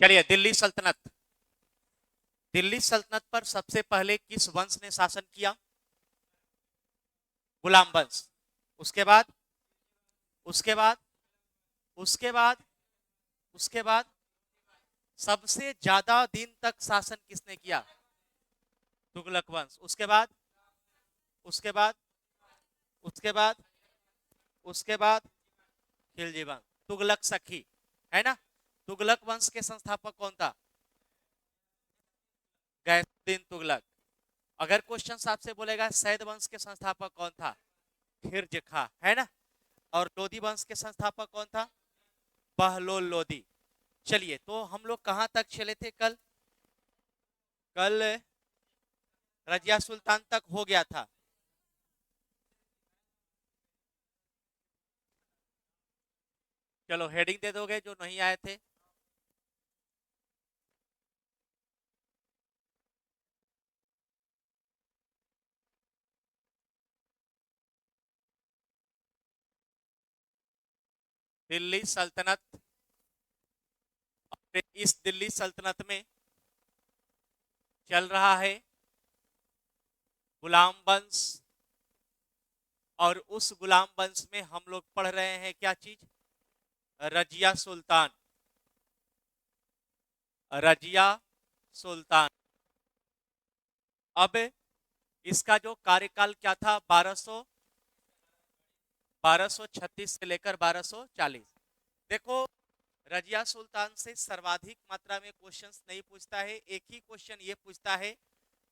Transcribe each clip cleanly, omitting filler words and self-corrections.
चलिए, दिल्ली सल्तनत। दिल्ली सल्तनत पर सबसे पहले किस वंश ने शासन किया? गुलाम वंश। उसके बाद, उसके बाद, उसके बाद, उसके बाद सबसे ज्यादा दिन तक शासन किसने किया? तुगलक वंश। उसके बाद, उसके बाद, उसके बाद, उसके बाद खिलजी वंश। तुगलक सखी, है ना? तुगलक वंश के संस्थापक कौन था? गैसुद्दीन तुगलक। अगर क्वेश्चन आपसे बोलेगा सैद वंश के संस्थापक कौन था? खिरज खा, है ना? और लोधी वंश के संस्थापक कौन था? बहलोल लोधी। चलिए, तो हम लोग कहां तक चले थे कल? कल रजिया सुल्तान तक हो गया था। चलो, हेडिंग दे दोगे जो नहीं आए थे? दिल्ली सल्तनत। और इस दिल्ली सल्तनत में चल रहा है गुलाम वंश। और उस गुलाम वंश में हम लोग पढ़ रहे हैं क्या चीज? रजिया सुल्तान। रजिया सुल्तान। अब इसका जो कार्यकाल क्या था? 1236 से लेकर 1240। देखो, रजिया सुल्तान से सर्वाधिक मात्रा में क्वेश्चंस नहीं पूछता है। एक ही क्वेश्चन ये पूछता है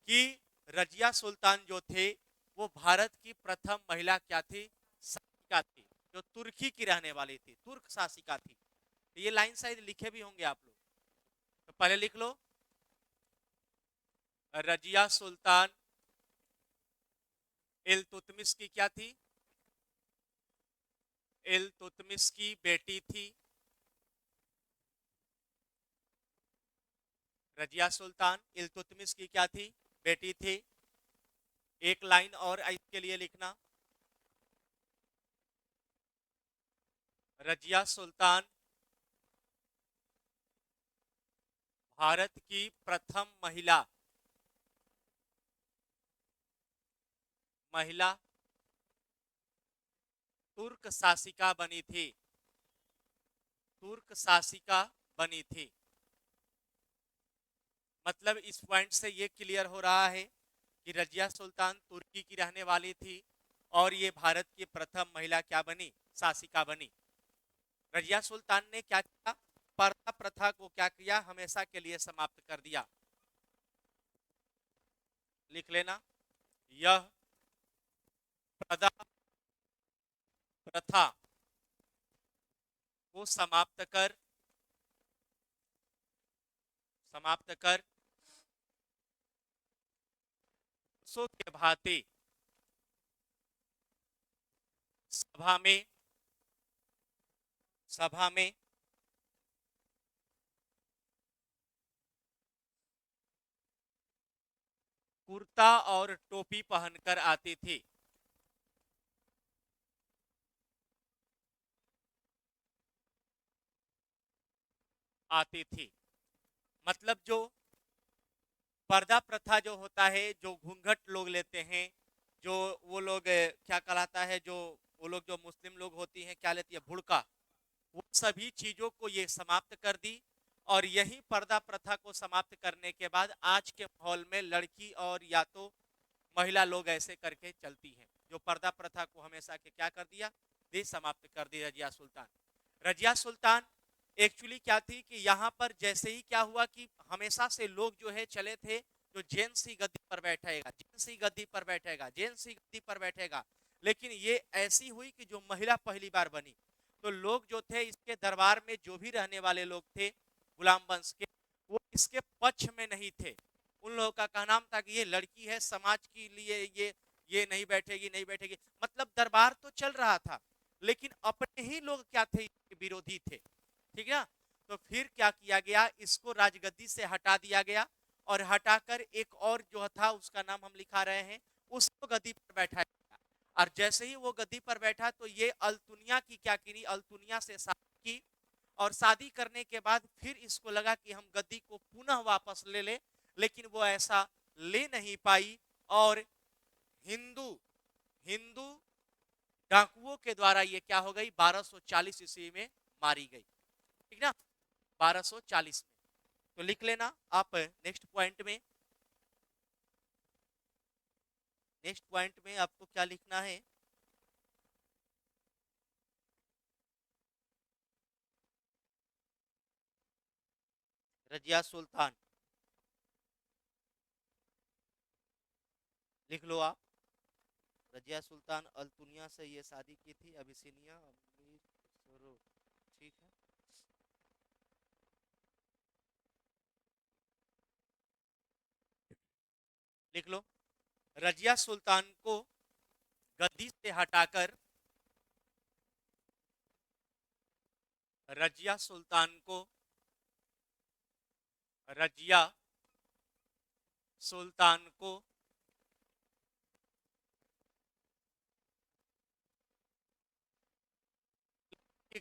कि रजिया सुल्तान जो थे वो भारत की प्रथम महिला क्या थी? शासिका थी, जो तुर्की की रहने वाली थी, तुर्क शासिका थी। तो ये लाइन शायद लिखे भी होंगे आप लोग, तो पहले लिख लो। रजिया सुल्तान इल्तुतमिश की क्या थी? इल्तुतमिश की बेटी थी। रजिया सुल्तान इल्तुतमिश की क्या थी? बेटी थी। एक लाइन और इसके लिए लिखना। रजिया सुल्तान भारत की प्रथम महिला महिला तुर्क शासिका बनी थी। तुर्क शासिका बनी थी। मतलब इस पॉइंट से ये क्लियर हो रहा है कि रजिया सुल्तान तुर्की की रहने वाली थी और ये भारत की प्रथम महिला क्या बनी? शासिका बनी। रजिया सुल्तान ने क्या किया? पर्दा प्रथा को क्या किया? हमेशा के लिए समाप्त कर दिया। लिख लेना, यह पर्दा प्रथा को समाप्त कर पुरुषों के भांति सभा में सभा में कुर्ता और टोपी पहनकर आती थी। आती थी। मतलब जो पर्दा प्रथा जो होता है, जो घूंघट लोग लेते हैं, जो वो लोग क्या कहलाता है, जो वो लोग जो मुस्लिम लोग होती हैं क्या लेती है? बुर्का। वो सभी चीजों को ये समाप्त कर दी। और यही पर्दा प्रथा को समाप्त करने के बाद आज के माहौल में लड़की और या तो महिला लोग ऐसे करके चलती हैं। जो पर्दा प्रथा को हमेशा के क्या कर दिया? दे समाप्त कर दी रजिया सुल्तान। रजिया सुल्तान एक्चुअली क्या थी कि यहाँ पर जैसे ही क्या हुआ कि हमेशा से लोग जो है चले थे, जो जेंट्स ही गद्दी पर बैठेगा, जेंट्स ही गद्दी पर बैठेगा, जेंट्स ही गद्दी पर बैठेगा। लेकिन ये ऐसी हुई कि जो महिला पहली बार बनी, तो लोग जो थे इसके दरबार में जो भी रहने वाले लोग थे गुलाम वंश के, वो इसके पक्ष में नहीं थे। उन लोगों का कहना था कि ये लड़की है, समाज के लिए ये नहीं बैठेगी, नहीं बैठेगी। मतलब दरबार तो चल रहा था, लेकिन अपने ही लोग क्या थे? विरोधी थे। ठीक है ना? तो फिर क्या किया गया? इसको राजगद्दी से हटा दिया गया और हटाकर एक और जो था उसका नाम हम लिखा रहे हैं, उसको गद्दी पर बैठाया गया। और जैसे ही वो गद्दी पर बैठा तो ये अल्तुनिया की क्या की? अल्तुनिया से शादी की और शादी करने के बाद फिर इसको लगा कि हम गद्दी को पुनः वापस ले ले, लेकिन वो ऐसा ले नहीं पाई और हिंदू हिंदू डाकुओं के द्वारा ये क्या हो गई, 1240 ईस्वी में मारी गई। ठीक ना, 1240 में। तो लिख लेना आप नेक्स्ट पॉइंट में। नेक्स्ट पॉइंट में आपको क्या लिखना है, रजिया सुल्तान लिख लो आप। रजिया सुल्तान अल्तुनिया से ये शादी की थी, अबिसिनिया अमीर खुसरो। ठीक है, लिख लो। रजिया सुल्तान को गद्दी से हटाकर, रजिया सुल्तान को, रजिया सुल्तान को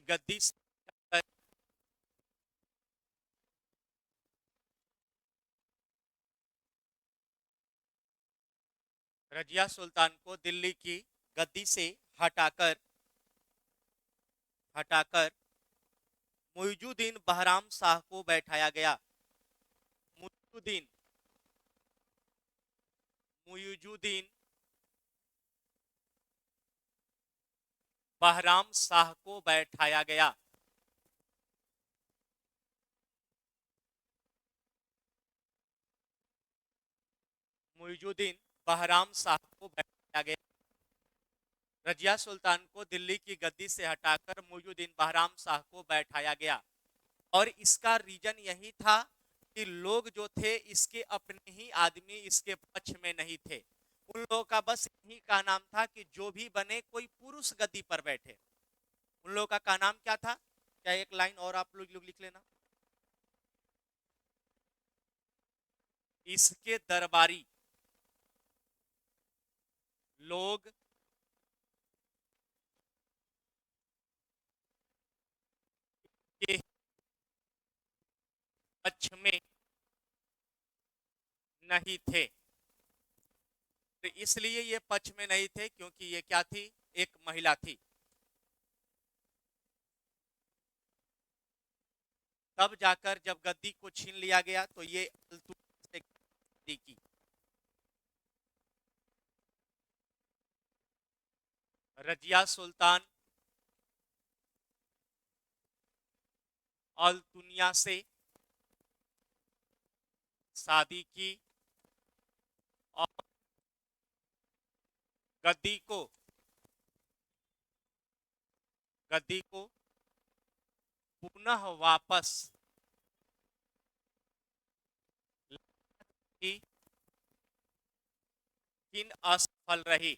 गद्दी से, रजिया सुल्तान को दिल्ली की गद्दी से हटाकर हटाकर मुइजुद्दीन बहराम शाह को बैठाया गया। मुइजुद्दीन मुइजुद्दीन बहराम शाह को बैठाया गया। मुइजुद्दीन बहराम शाह को बैठाया गया। रजिया सुल्तान को दिल्ली की गद्दी से हटाकर मुइजुद्दीन बहराम शाह को बैठाया गया। और इसका रीजन यही था कि लोग जो थे इसके अपने ही आदमी इसके पक्ष में नहीं थे। उन लोगों का बस यही का नाम था कि जो भी बने कोई पुरुष गद्दी पर बैठे। उन लोगों का नाम क्या था, क्या एक लाइन और आप लोग लिख लेना, इसके दरबारी लोग के पक्ष में नहीं थे। तो इसलिए ये पक्ष में नहीं थे क्योंकि ये क्या थी, एक महिला थी। तब जाकर जब गद्दी को छीन लिया गया तो ये अल्तुमिया से गद्दी की। रजिया सुल्तान अल्तुनिया से शादी की और गद्दी को गद्दी को पुनः वापस की, किन असफल रही।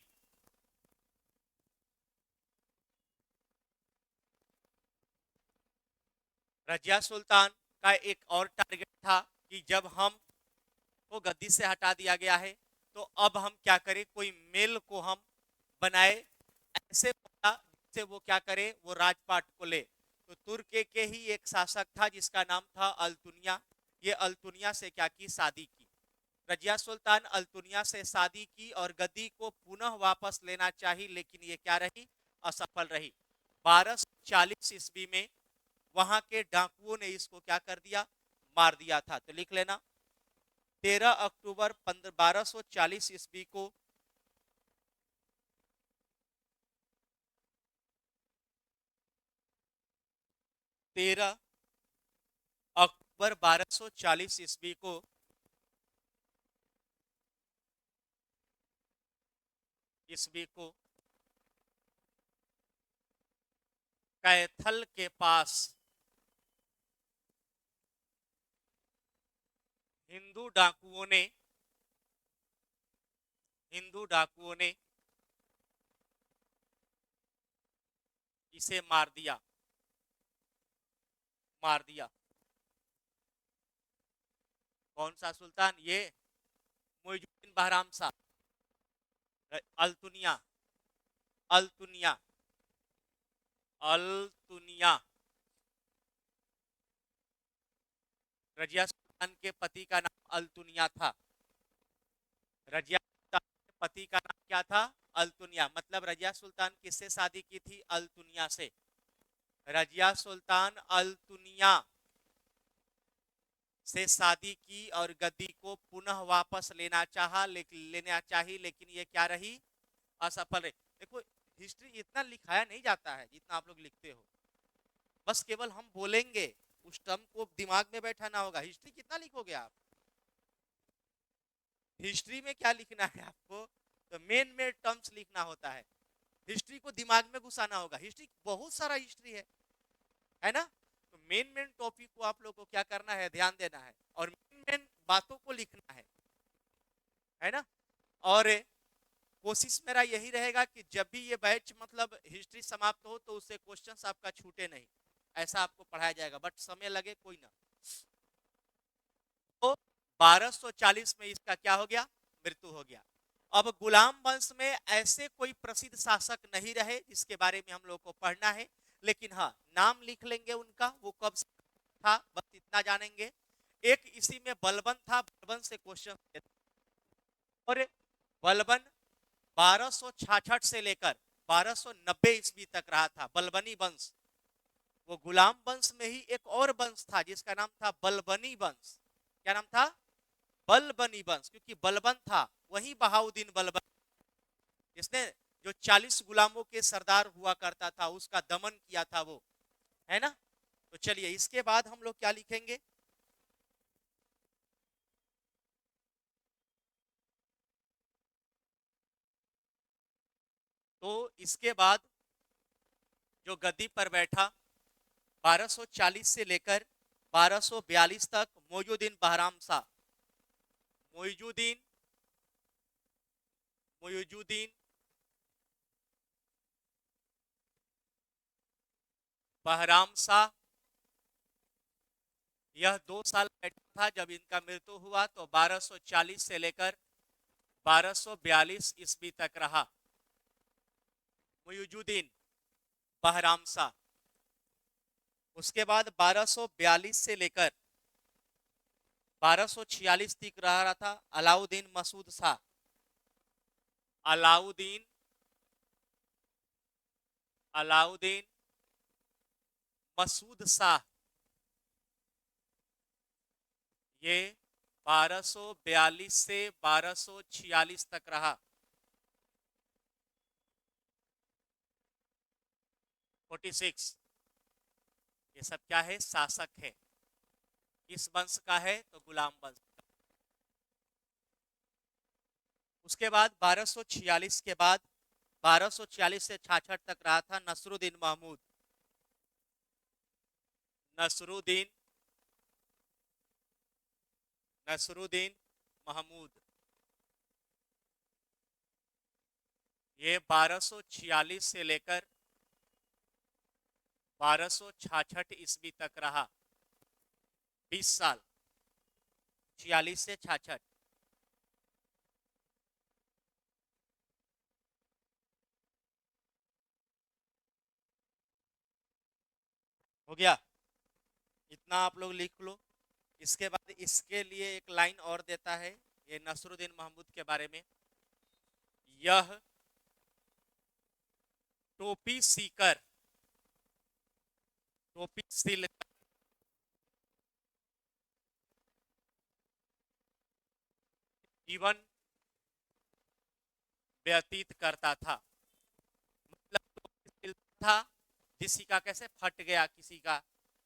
रजिया सुल्तान का एक और टारगेट था कि जब हम को गद्दी से हटा दिया गया है तो अब हम क्या करें, कोई मेल को हम बनाए ऐसे जिससे वो क्या करे, वो राजपाट को ले। तो तुर्क के ही एक शासक था जिसका नाम था अल्तुनिया। ये अल्तुनिया से क्या की, शादी की। रजिया सुल्तान अल्तुनिया से शादी की और गद्दी को पुनः वापस लेना चाहिए, लेकिन ये क्या रही, असफल रही। 1240 ईस्वी में वहां के डाकुओं ने इसको क्या कर दिया, मार दिया था। तो लिख लेना 13 अक्टूबर 1240 ईस्वी को 13 अक्टूबर 1240 ईस्वी को कैथल के पास हिंदू डाकुओं ने हिंदू डाकुओं ने इसे मार दिया। कौन सा सुल्तान, ये मुइजुद्दीन बहराम शाह, अल्तुनिया अल्तुनिया अल्तुनिया रजिया सुल्तान के पति का नाम अल्तुनिया था। रजिया सुल्तान के पति का नाम क्या था? अल्तुनिया। मतलब रजिया सुल्तान किससे शादी की थी? अल्तुनिया से। रजिया सुल्तान अल्तुनिया से शादी की और गद्दी को पुनः वापस लेना चाहिए, लेकिन ये क्या रही? असफल रही। देखो, हिस्ट्री इतना लिखाया नहीं जाता है जितना आप लोग लिखते हो। बस केवल हम बोलेंगे, उस टर्म को दिमाग में बैठाना होगा। हिस्ट्री कितना लिखोगे आप? हिस्ट्री में क्या लिखना है आपको? तो मेन मेन टर्म्स लिखना होता है। हिस्ट्री को दिमाग में घुसाना होगा। हिस्ट्री बहुत सारा हिस्ट्री है ना? तो मेन मेन टॉपिक को आप लोग को क्या करना है? ध्यान देना है और मेन मेन बातों को लिखना है ना? और कोशिश मेरा यही रहेगा कि जब भी ये बैच मतलब हिस्ट्री समाप्त हो तो उससे क्वेश्चंस आपका छूटे नहीं, ऐसा आपको पढ़ाया जाएगा। बट समय लगे कोई ना। तो 1240 में इसका क्या हो गया? मृत्यु हो गया। अब गुलाम वंश में ऐसे कोई प्रसिद्ध शासक नहीं रहे जिसके बारे में हम लोग को पढ़ना है, लेकिन हाँ, नाम लिख लेंगे उनका, वो कब था बस इतना जानेंगे। एक इसी में बलबन था, बलबन से क्वेश्चन। और बलबन 1266 से लेकर 1290 ईस्वी तक रहा था, बलबनी वंश। वो गुलाम वंश में ही एक और वंश था जिसका नाम था बलबनी वंश। क्या नाम था? बलबनी वंश। क्योंकि बलबन था वही बहाउद्दीन बलबन, जिसने जो 40 गुलामों के सरदार हुआ करता था उसका दमन किया था वो, है ना? तो चलिए, इसके बाद हम लोग क्या लिखेंगे? तो इसके बाद जो गद्दी पर बैठा 1240 से लेकर 1242 तक, मोइजुद्दीन बहराम शाह। मोइजुद्दीन मोइजुद्दीन बहराम शाह। यह 2 साल बैठा था जब इनका मृत्यु हुआ, तो 1240 से लेकर 1242 ईस्वी तक रहा मुइजुद्दीन बहराम शाह। उसके बाद 1242 से लेकर 1246 तक रहा था अलाउद्दीन मसूद शाह। अलाउद्दीन अलाउद्दीन मसूद शाह। ये 1242 से 1246 तक रहा। 46। ये सब क्या है? शासक है। किस वंश का है? तो गुलाम वंश का। उसके बाद 1246 के बाद 1246 से 66 तक रहा था नसरुद्दीन महमूद। नसरुद्दीन नसरुद्दीन महमूद। ये 1246 से लेकर 1266 ईस्वी तक रहा। 20 साल। 46 से 66। हो गया? इतना आप लोग लिख लो। इसके बाद इसके लिए एक लाइन और देता है ये नसरुद्दीन महमूद के बारे में। यह टोपी सीकर, टोपी सिल जीवन व्यतीत करता था। मतलब टोपी सिलता था, किसी का कैसे फट गया, किसी का,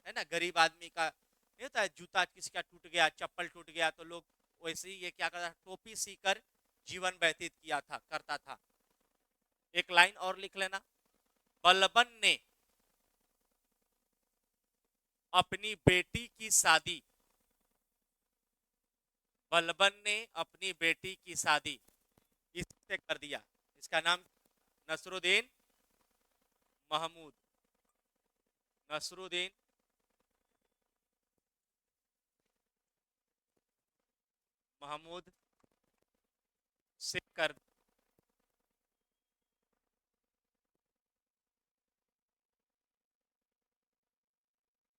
है ना, गरीब आदमी का नहीं होता है, जूता किसी का टूट गया, चप्पल टूट गया, तो लोग वैसे ही ये क्या करता, टोपी सीकर जीवन व्यतीत किया था, करता था। एक लाइन और लिख लेना। बलबन ने अपनी बेटी की शादी, बलबन ने अपनी बेटी की शादी इससे कर दिया। इसका नाम नसरुद्दीन महमूद। नसरुद्दीन महमूद से कर।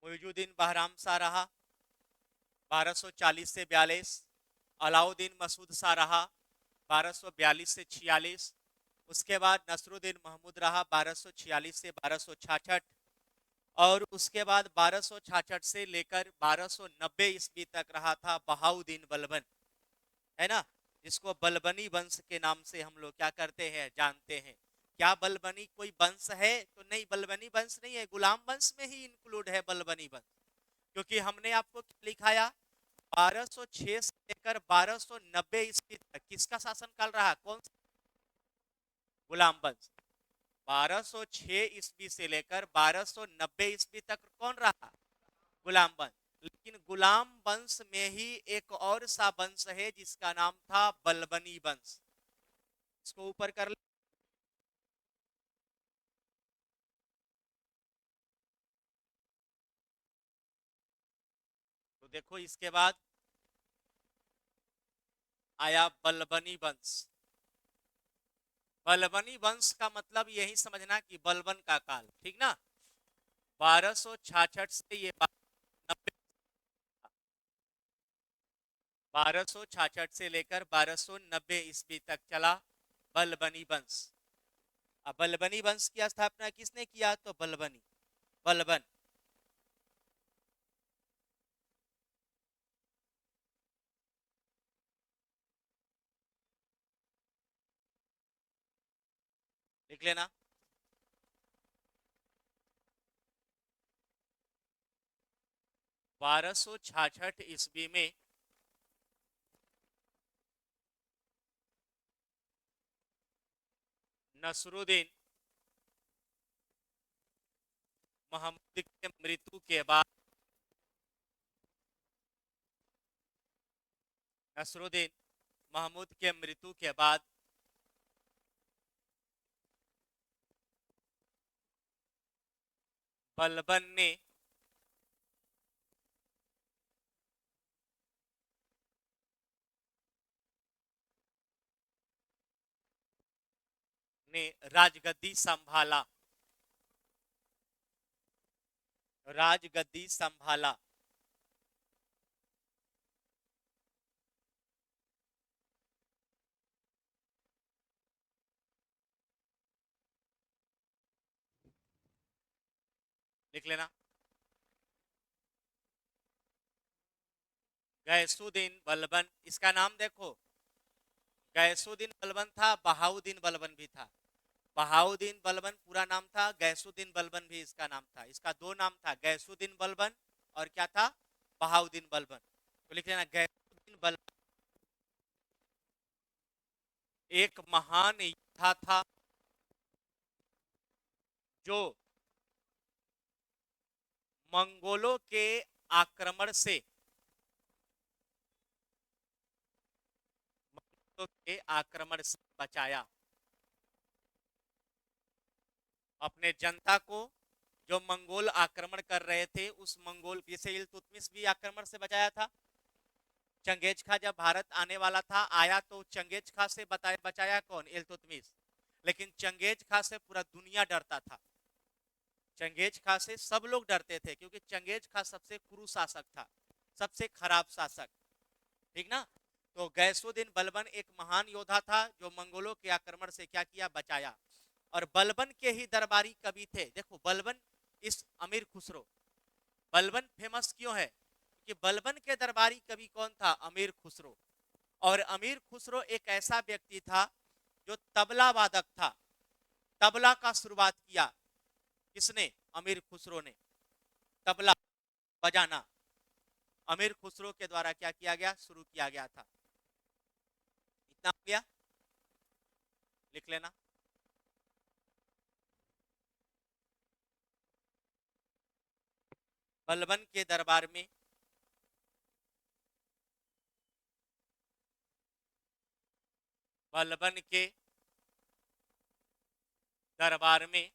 मुइजुद्दीन बहराम शाह रहा। 1240 से 42। अलाउद्दीन मसूद शाह रहा 1242 से 46। उसके बाद नसरुद्दीन महमूद रहा 1246 से 1266। और उसके बाद 1266 से लेकर 1290 ईस्वी तक रहा था बहाउद्दीन बलबन, है ना, जिसको बलबनी वंश के नाम से हम लोग क्या करते हैं, जानते हैं। क्या बलबनी कोई वंश है? तो नहीं, बलबनी वंश नहीं है, गुलाम वंश में ही इंक्लूड है बलबनी वंश। क्योंकि हमने आपको क्या लिखाया, 1206 से लेकर 1290 ईस्वी तक किसका शासनकाल रहा? कौन सा? गुलाम वंश। 1206 ईस्वी से लेकर 1290 ईस्वी तक कौन रहा? गुलाम वंश। लेकिन गुलाम वंश में ही एक और सा वंश है जिसका नाम था बलबनी वंश। इसको ऊपर कर ले। तो देखो इसके बाद आया बलबनी वंश। बलबनी वंश का मतलब यही समझना कि बलबन का काल, ठीक ना। 1266 से ये 1266 से लेकर 1290 ईस्वी तक चला बलबनी वंश। अब बलबनी वंश की स्थापना किसने किया? तो बलबनी, बलबन। लिख लेना। 1266 ईस्वी में नसरुद्दीन महमूद के मृत्यु के बाद, नसरुद्दीन महमूद के मृत्यु के बाद बलबन ने राजगद्दी संभाला, राजगद्दी संभाला। लिख लेना। गैसुद्दीन बलबन, इसका नाम देखो, गैसुद्दीन बलबन था, बहाउद्दीन बलबन भी था। बहाउद्दीन बलबन पूरा नाम था, गैसुद्दीन बलबन भी इसका नाम था। इसका दो नाम था, गैसुद्दीन बलबन और क्या था, बहाउद्दीन बलबन। तो लिख लेना, गैसुद्दीन बलबन एक महान योद्धा था जो मंगोलों के आक्रमण से, मंगोलों के आक्रमण से बचाया अपने जनता को। जो मंगोल आक्रमण कर रहे थे उस मंगोल, जैसे इल्तुतमिश भी आक्रमण से बचाया था। चंगेज खा जब भारत आने वाला था, आया तो चंगेज खा से बचाया कौन? इल्तुतमिश। लेकिन चंगेज खा से पूरा दुनिया डरता था। चंगेज खा से सब लोग डरते थे क्योंकि चंगेज खा सबसे क्रूर शासक था, सबसे खराब शासक, ठीक ना। तो गैसुद्दीन बलबन एक महान योद्धा था जो मंगोलों के आक्रमण से क्या किया? बचाया। और बलबन के ही दरबारी कवि थे। देखो बलबन इस अमीर खुसरो, बलबन फेमस क्यों है? कि बलबन के दरबारी कवि कौन था? अमीर खुसरो। और अमीर खुसरो एक ऐसा व्यक्ति था जो तबला वादक था। तबला का शुरुआत किया किसने? अमीर खुसरो ने। तबला बजाना अमीर खुसरो के द्वारा क्या किया गया? शुरू किया गया था। इतना हो गया, लिख लेना। बलबन के दरबार में बलबन के दरबार में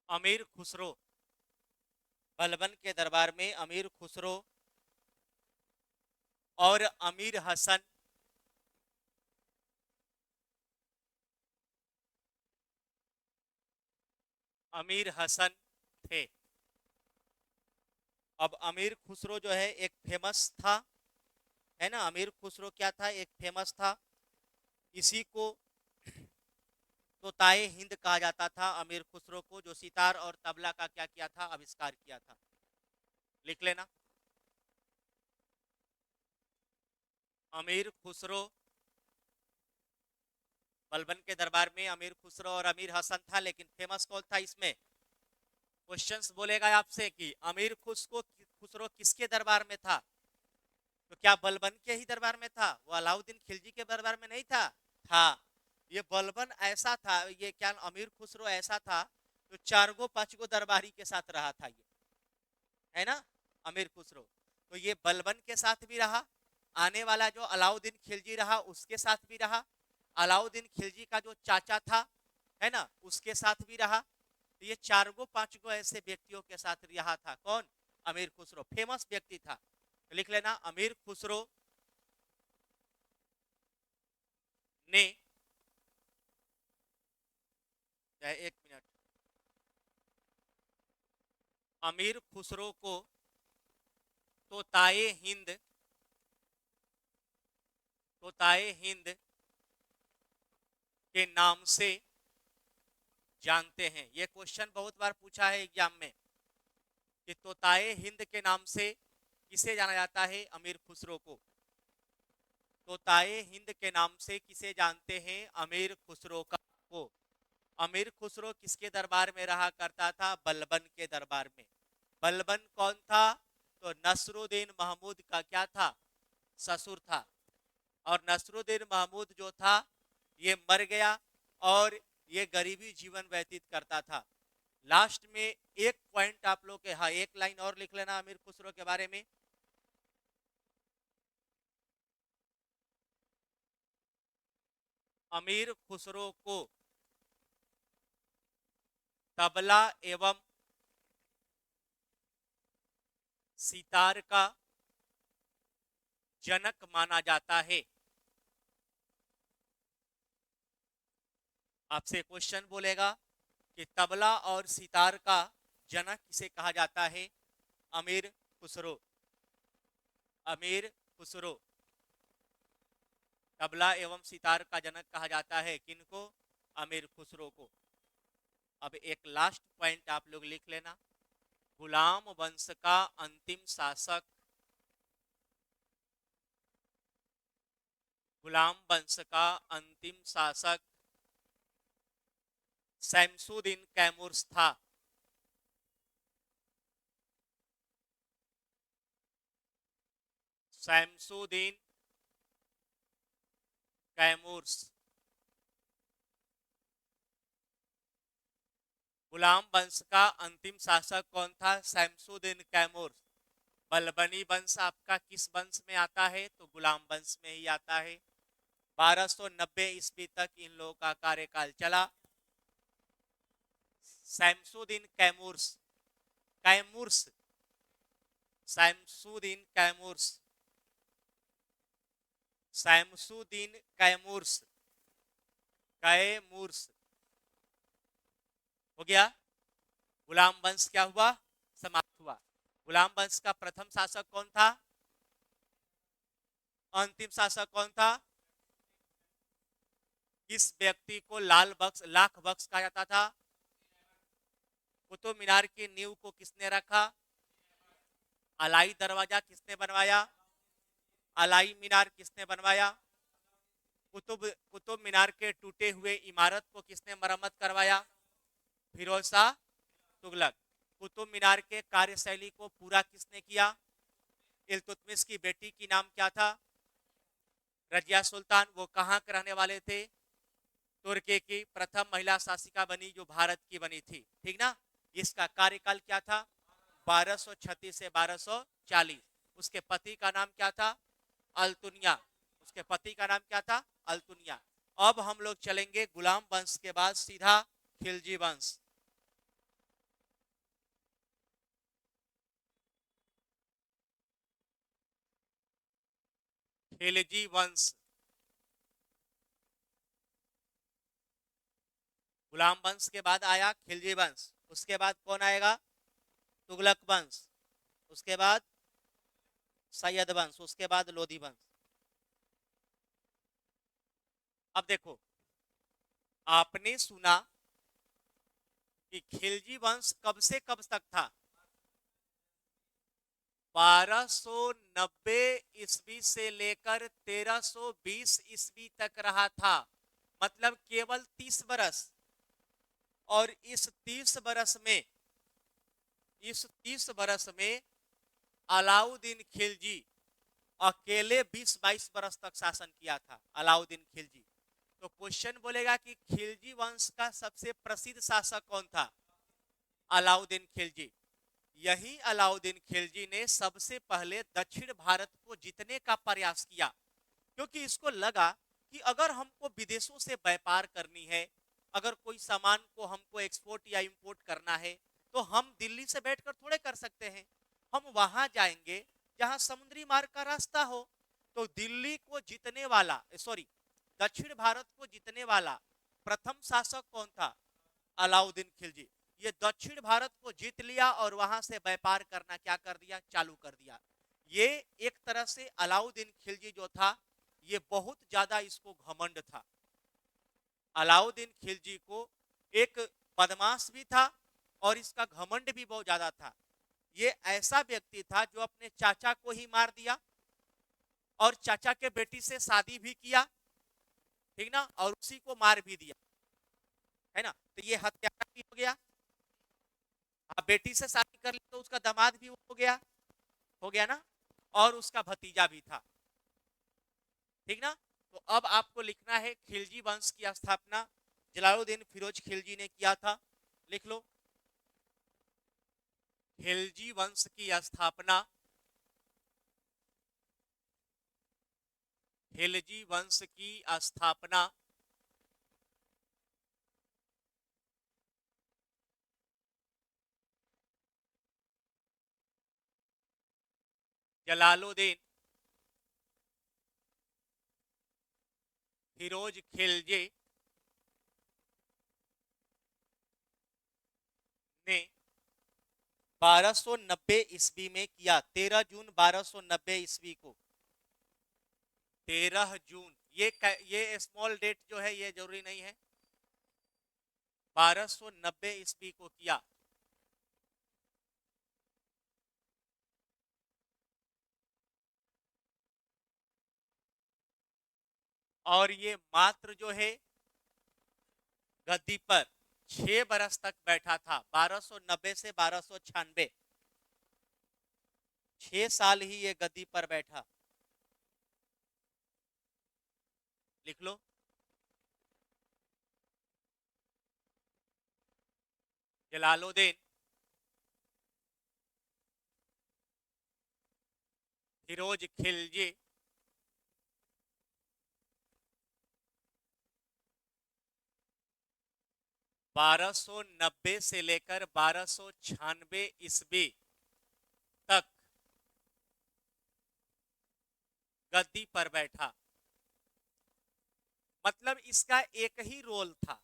अमीर खुसरो, बलबन के दरबार में अमीर खुसरो और अमीर हसन, अमीर हसन थे। अब अमीर खुसरो जो है एक फेमस था, है ना। अमीर खुसरो क्या था, एक फेमस था। इसी को तोताए हिंद कहा जाता था, अमीर खुसरो को, जो सितार और तबला का क्या किया था, आविष्कार किया था। लिख लेना, अमीर खुसरो। बलबन के दरबार में अमीर खुसरो और अमीर हसन था, लेकिन फेमस कौन था इसमें? क्वेश्चंस बोलेगा आपसे कि अमीर खुसरो किसके दरबार में था? तो क्या बलबन के ही दरबार में था? वो अलाउद्दीन खिलजी के दरबार में नहीं था। था। ये बलबन ऐसा था, ये क्या अमीर खुसरो ऐसा था जो चार गो पांच गो दरबारी के साथ रहा था ये, है ना। अमीर खुसरो तो ये बलबन के साथ भी रहा, आने वाला जो अलाउद्दीन खिलजी रहा उसके साथ भी रहा, अलाउद्दीन खिलजी का जो चाचा था, है ना, उसके साथ भी रहा। तो ये चार गो पांच गो ऐसे व्यक्तियों के साथ रहा था। कौन? अमीर खुसरो, फेमस व्यक्ति था। तो लिख लेना, अमीर खुसरो ने, एक मिनट, अमीर खुसरो को तोताए हिंद, तोताए हिंद के नाम से जानते हैं। ये क्वेश्चन बहुत बार पूछा है एग्जाम में कि तोताए हिंद के नाम से किसे जाना जाता है? अमीर खुसरो को। तोताए हिंद के नाम से किसे जानते हैं? अमीर खुसरो को। अमीर खुसरो किसके दरबार में रहा करता था? बलबन के दरबार में। बलबन कौन था? तो नसरुद्दीन महमूद का क्या था? ससुर था। और नसरुद्दीन महमूद जो था ये मर गया और ये गरीबी जीवन व्यतीत करता था। लास्ट में एक पॉइंट आप लोग के, हाँ एक लाइन और लिख लेना अमीर खुसरो के बारे में। अमीर खुसरो को तबला एवं सितार का जनक माना जाता है। आपसे क्वेश्चन बोलेगा कि तबला और सितार का जनक किसे कहा जाता है? अमीर खुसरो। अमीर खुसरो तबला एवं सितार का जनक कहा जाता है किनको? अमीर खुसरो को। अब एक लास्ट पॉइंट आप लोग लिख लेना, गुलाम वंश का अंतिम शासक, गुलाम वंश का अंतिम शासक शमसुद्दीन कैमूर था। शमसुद्दीन कैमूर। गुलाम वंश का अंतिम शासक कौन था? शमसुद्दीन कैमूर। बलबनी वंश आपका किस वंश में आता है? तो गुलाम वंश में ही आता है। 1290 ईस्वी तक इन लोगों का कार्यकाल चला। शमसुद्दीन कैमूर, कैमूर, शमसुद्दीन कैमूर, शमसुद्दीन कैमूर, कैमूर हो गया। गुलाम वंश क्या हुआ? समाप्त हुआ। गुलाम वंश का प्रथम शासक कौन था? अंतिम शासक कौन था? किस व्यक्ति को लाल बख्श, लाख बख्श कहा जाता था? कुतुब मीनार की नींव को किसने रखा? अलाई दरवाजा किसने बनवाया? अलाई मीनार किसने बनवाया? कुतुब कुतुब मीनार के टूटे हुए इमारत को किसने मरम्मत करवाया? फिरोज शाह तुगलक। कुतुब मीनार के कार्यशैली को पूरा किसने किया? इल्तुतमिश की बेटी की नाम क्या था? रजिया सुल्तान। वो कहाँ के रहने वाले थे? तुर्की की प्रथम महिला शासिका बनी, जो भारत की बनी थी, ठीक ना। इसका कार्यकाल क्या था? 1236 से 1240। उसके पति का नाम क्या था? अल्तुनिया। उसके पति का नाम क्या था? अल्तुनिया। अब हम लोग चलेंगे गुलाम वंश के बाद सीधा खिलजी वंश। खिलजी वंश, गुलाम वंश के बाद आया खिलजी वंश। उसके बाद कौन आएगा? तुगलक वंश, उसके बाद सैयद वंश, उसके बाद लोधी वंश। अब देखो, आपने सुना कि खिलजी वंश कब से कब तक था? 1290 ईस्वी से लेकर 1320 ईस्वी तक रहा था, मतलब केवल 30 बरस। और इस 30 बरस में अलाउद्दीन खिलजी अकेले 20-22 बरस तक शासन किया था, अलाउद्दीन खिलजी। तो क्वेश्चन बोलेगा कि खिलजी वंश का सबसे प्रसिद्ध शासक कौन था? अलाउद्दीन खिलजी। यही अलाउद्दीन खिलजी ने सबसे पहले दक्षिण भारत को जीतने का प्रयास किया, क्योंकि इसको लगा कि अगर हमको विदेशों से व्यापार करनी है, अगर कोई सामान को हमको एक्सपोर्ट या इंपोर्ट करना है, तो हम दिल्ली से बैठकर थोड़े कर सकते हैं। हम वहां जाएंगे जहां समुद्री मार्ग का रास्ता हो। तो दिल्ली को जीतने वाला, सॉरी, दक्षिण भारत को जीतने वाला प्रथम शासक कौन था? अलाउद्दीन खिलजी। ये दक्षिण भारत को जीत लिया और वहां से व्यापार करना क्या कर दिया? चालू कर दिया। ये एक तरह से अलाउद्दीन खिलजी जो था, ये बहुत ज्यादा इसको घमंड था। अलाउद्दीन खिलजी को एक बदमाश भी था और इसका घमंड भी बहुत ज्यादा था। ये ऐसा व्यक्ति था जो अपने चाचा को ही मार दिया और चाचा के बेटी से शादी भी किया, ठीक ना, और उसी को मार भी दिया, है ना। तो ये हत्यारा भी हो गया। आप बेटी से शादी कर ली तो उसका दामाद भी हो गया ना, और उसका भतीजा भी था, ठीक ना। तो अब आपको लिखना है खिलजी वंश की स्थापना जलालुद्दीन फिरोज खिलजी ने किया था। लिख लो, खिलजी वंश की स्थापना खिलजी वंश की स्थापना जलालुद्दीन फिरोज खिलजी ने 1290 ईस्वी में किया। 13 जून 1290 ईस्वी को, 13 जून, ये स्मॉल डेट जो है ये जरूरी नहीं है, 1290 ईस्वी को किया। और ये मात्र जो है गद्दी पर 6 बरस तक बैठा था, 1290 से 1296, 6 साल ही ये गद्दी पर बैठा। लिख लो, जलालुद्दीन फिरोज खिलजी बारह सौ नब्बे से लेकर 1296 ईस्वी तक गद्दी पर बैठा। मतलब इसका एक ही रोल था,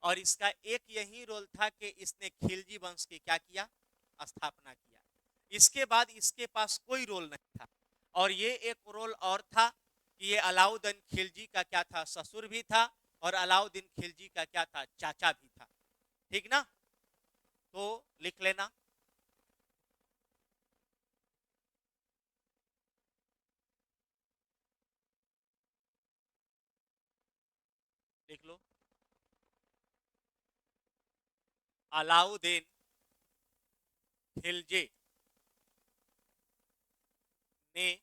और इसका एक यही रोल था कि इसने खिलजी वंश की क्या किया? स्थापना किया। इसके बाद इसके पास कोई रोल नहीं था। और ये एक रोल और था कि ये अलाउद्दीन खिलजी का क्या था? ससुर भी था, और अलाउद्दीन खिलजी का क्या था? चाचा भी था, ठीक ना। तो लिख लेना, लिख लो, अलाउद्दीन खिलजी ने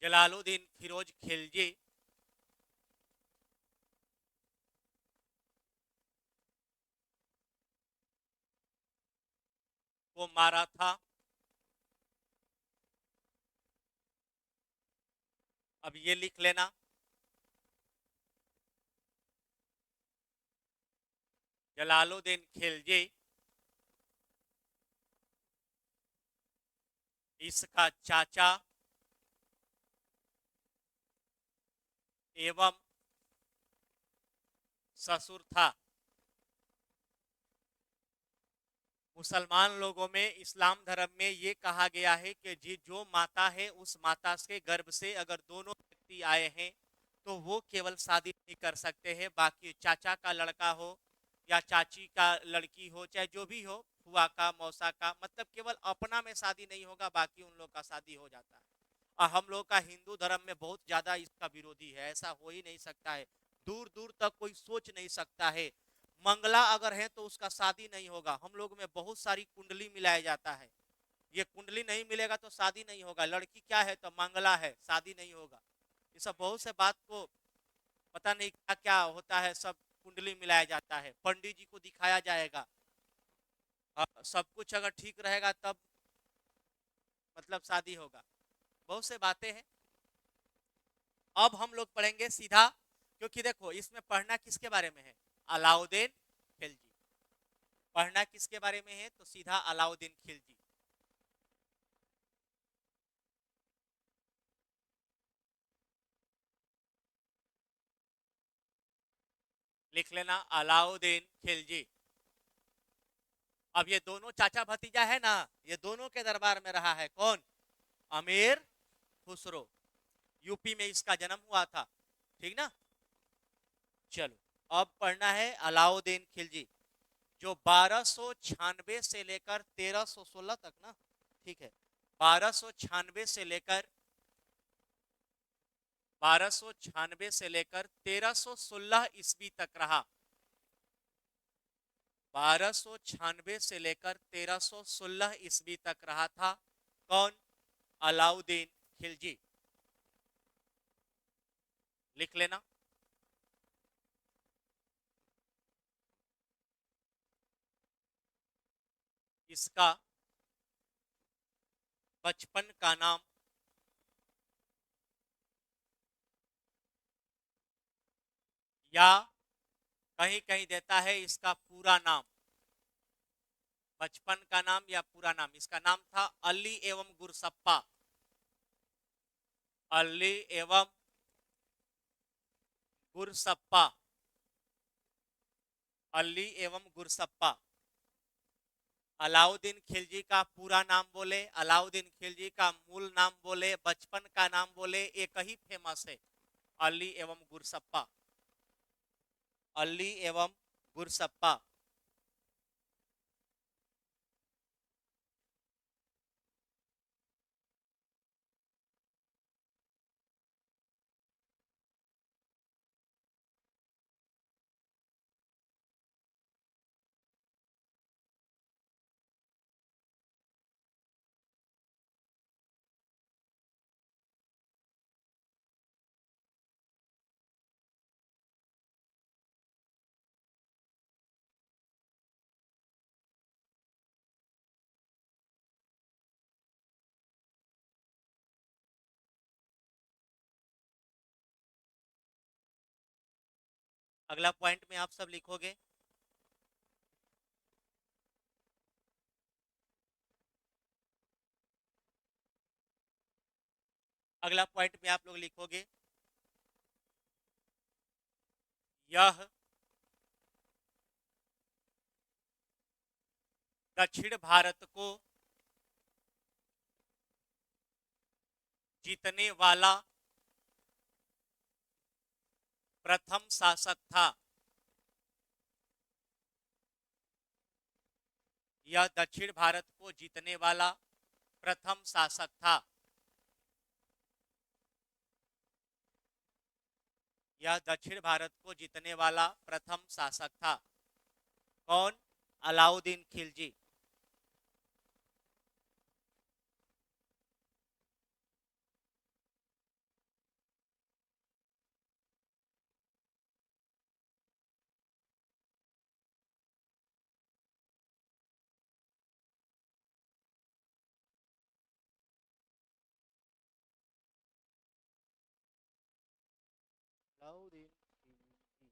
जलालुद्दीन फिरोज खिलजी को मारा था। अब ये लिख लेना, जलालुद्दीन खिलजी इसका चाचा एवं ससुर था। मुसलमान लोगों में, इस्लाम धर्म में ये कहा गया है कि जी जो माता है उस माता के गर्भ से अगर दोनों व्यक्ति आए हैं तो वो केवल शादी नहीं कर सकते हैं, बाकी चाचा का लड़का हो या चाची का लड़की हो, चाहे जो भी हो, फुआ का, मौसा का, मतलब केवल अपना में शादी नहीं होगा, बाकी उन लोग का शादी हो जाता है। और हम लोग का हिंदू धर्म में बहुत ज्यादा इसका विरोधी है, ऐसा हो ही नहीं सकता है। दूर दूर तक कोई सोच नहीं सकता है। मंगला अगर है तो उसका शादी नहीं होगा। हम लोग में बहुत सारी कुंडली मिलाया जाता है, ये कुंडली नहीं मिलेगा तो शादी नहीं होगा। लड़की क्या है तो मंगला है, शादी नहीं होगा। ये सब बहुत से बात को पता नहीं क्या क्या होता है, सब कुंडली मिलाया जाता है, पंडित जी को दिखाया जाएगा। सब कुछ अगर ठीक रहेगा तब मतलब शादी होगा। बहुत से बातें हैं। अब हम लोग पढ़ेंगे सीधा, क्योंकि देखो इसमें पढ़ना किसके बारे में है, अलाउद्दीन खिलजी। पढ़ना किसके बारे में है तो सीधा अलाउद्दीन खिलजी। लिख लेना अलाउद्दीन खिलजी। अब ये दोनों चाचा भतीजा है ना, ये दोनों के दरबार में रहा है कौन, अमीर खुसरो। यूपी में इसका जन्म हुआ था, ठीक ना। चलो अब पढ़ना है अलाउद्दीन खिलजी, जो 1296 से लेकर 1316 तक ना, ठीक है, 1296 से लेकर 1316 ईस्वी तक रहा। 1296 से लेकर 1316 ईस्वी तक रहा था कौन, अलाउद्दीन खिलजी। लिख लेना। इसका बचपन का नाम या कहीं कहीं देता है इसका पूरा नाम, बचपन का नाम या पूरा नाम, इसका नाम था अली एवं गुरसप्पा। अली एवं गुरसप्पा। अली एवं गुरसप्पा। अलाउद्दीन खिलजी का पूरा नाम बोले, अलाउद्दीन खिलजी का मूल नाम बोले, बचपन का नाम बोले, एक ही फेमस है, अली एवं गुरसप्पा। अली एवं गुरसप्पा। अगला पॉइंट में आप सब लिखोगे। अगला पॉइंट में आप लोग लिखोगे, यह दक्षिण भारत को जीतने वाला प्रथम शासक था। यह दक्षिण भारत को जीतने वाला प्रथम शासक था। यह दक्षिण भारत को जीतने वाला प्रथम शासक था कौन, अलाउद्दीन खिलजी। अलाउद्दीन खिलजी।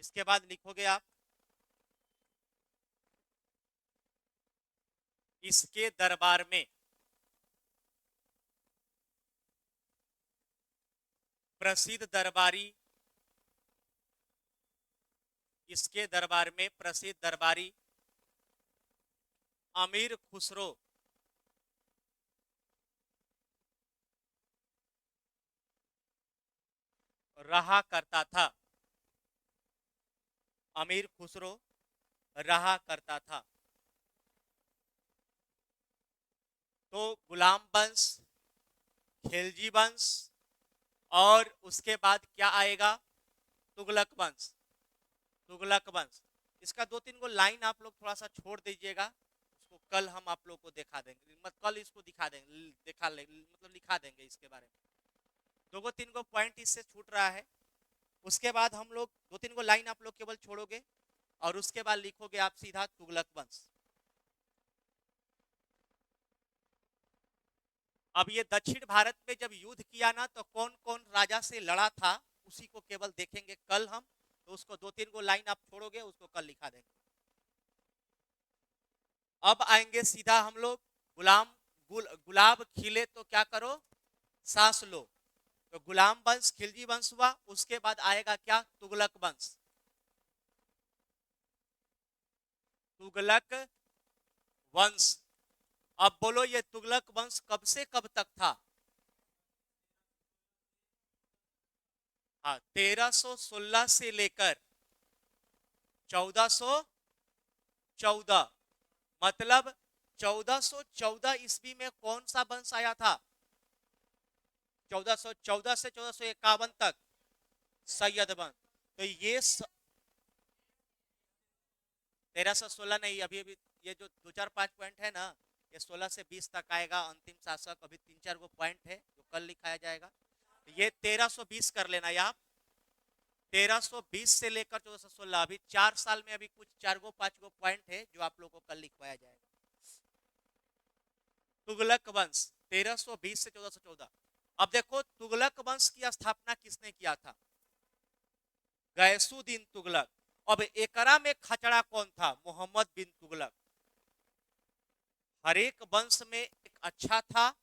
इसके बाद लिखोगे आप, इसके दरबार में, प्रसिद्ध दरबारी, इसके दरबार में प्रसिद्ध दरबारी अमीर खुसरो रहा करता था। अमीर खुसरो रहा करता था। तो गुलाम वंश, खिलजी वंश और उसके बाद क्या आएगा, तुगलक वंश। तुगलक वंश, इसका दो तीन गो लाइन आप लोग थोड़ा सा छोड़ दीजिएगा, उसको कल हम आप लोग को दिखा देंगे, मतलब कल इसको दिखा देंगे, मतलब लिखा देंगे इसके बारे में। दो तीन गो पॉइंट इससे छूट रहा है। उसके बाद हम लोग दो तीन गो लाइन आप लोग केवल छोड़ोगे और उसके बाद लिखोगे आप सीधा तुगलक वंश। अब ये दक्षिण भारत में जब युद्ध किया ना, तो कौन कौन राजा से लड़ा था उसी को केवल देखेंगे कल हम। तो उसको दो तीन गो लाइन आप छोड़ोगे, उसको कल लिखा देंगे। अब आएंगे सीधा हम लोग गुलाब खिले तो क्या करो, सांस लो। तो गुलाम वंश, खिलजी वंश हुआ, उसके बाद आएगा क्या, तुगलक वंश। तुगलक वंश। अब बोलो ये तुगलक वंश कब से कब तक था। हाँ, 1316 से लेकर 1414। मतलब 1414 ईस्वी में कौन सा वंश आया था, 1414 से 1451 तक सैयद वंश। तो ये 1316 नहीं, अभी अभी ये जो दो चार पांच पॉइंट है ना, ये 16 से 20 तक आएगा अंतिम शासक। अभी तीन चार वो पॉइंट है जो कल लिखाया जाएगा। ये 1320 कर लेना ये आप, 1320 से लेकर 1416, अभी 4 साल में अभी कुछ चार गो पांच गो पॉइंट है जो आप लोगों को कल लिखवाया जाएगा। तुगलक वंश 1320 से 1414। अब देखो तुगलक वंश की स्थापना किसने किया था, गैसुद्दीन तुगलक। अब एकरा में खचड़ा कौन था, मोहम्मद बिन तुगलक। हर एक वंश में एक अच्छा था